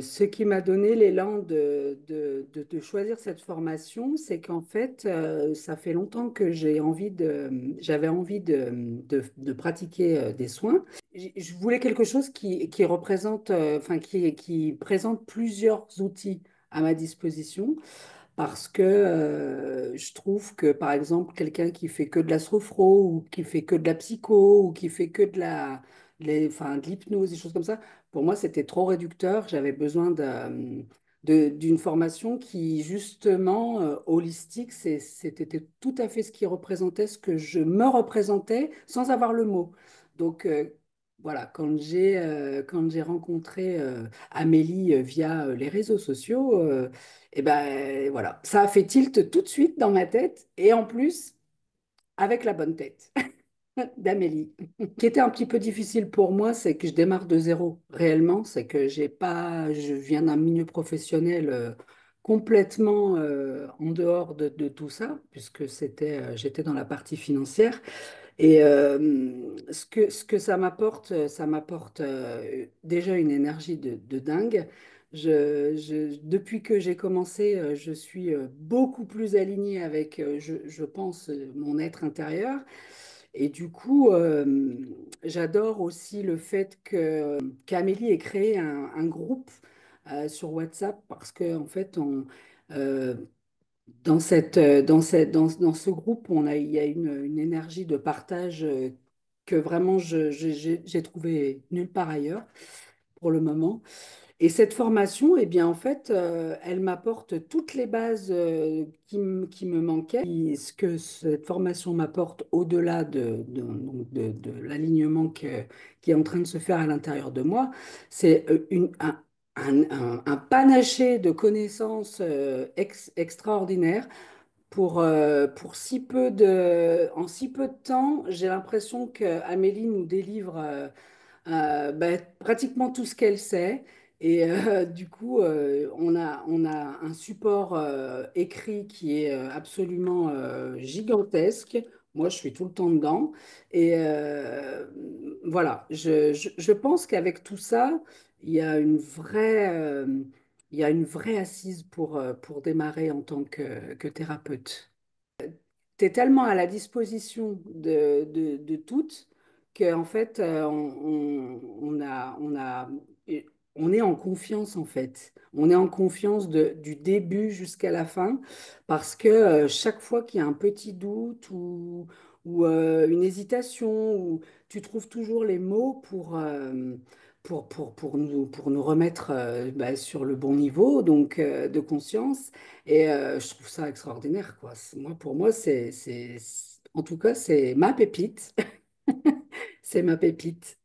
Ce qui m'a donné l'élan de choisir cette formation, c'est qu'en fait, ça fait longtemps que j'avais envie de pratiquer des soins. Je voulais quelque chose qui représente, enfin, qui présente plusieurs outils à ma disposition parce que je trouve que, par exemple, quelqu'un qui fait que de la sophro ou qui fait que de la psycho ou qui fait que enfin, de l'hypnose, des choses comme ça, pour moi, c'était trop réducteur. J'avais besoin d'une formation qui, justement, holistique, c'était tout à fait ce qui représentait ce que je me représentais sans avoir le mot. Donc, voilà, quand j'ai rencontré Amélie via les réseaux sociaux, et ben voilà, ça a fait tilt tout de suite dans ma tête et en plus avec la bonne tête d'Amélie. Ce qui était un petit peu difficile pour moi, c'est que je démarre de zéro réellement, c'est que je viens d'un milieu professionnel complètement en dehors de tout ça, puisque j'étais dans la partie financière. Et ce que ça m'apporte déjà une énergie de dingue. Depuis que j'ai commencé, je suis beaucoup plus alignée avec, je pense, mon être intérieur. Et du coup, j'adore aussi le fait qu'Amélie ait créé un groupe sur WhatsApp parce qu'en en fait, euh, dans ce groupe, il y a une énergie de partage que vraiment j'ai trouvé nulle part ailleurs pour le moment. Et cette formation, eh bien, en fait, elle m'apporte toutes les bases qui me manquaient. Ce que cette formation m'apporte au-delà de l'alignement qui est en train de se faire à l'intérieur de moi, c'est un panaché de connaissances extraordinaires pour en si peu de temps. J'ai l'impression qu'Amélie nous délivre ben, pratiquement tout ce qu'elle sait. Et du coup, on a un support écrit qui est absolument gigantesque. Moi, je suis tout le temps dedans. Et voilà, je pense qu'avec tout ça, il y a il y a une vraie assise pour démarrer en tant que thérapeute. Tu es tellement à la disposition de toutes qu'en fait, on est en confiance en fait. On est en confiance du début jusqu'à la fin parce que chaque fois qu'il y a un petit doute ou une hésitation, ou, tu trouves toujours les mots pour nous remettre bah, sur le bon niveau donc, de conscience. Et je trouve ça extraordinaire, quoi. Pour moi, en tout cas, c'est ma pépite. C'est ma pépite.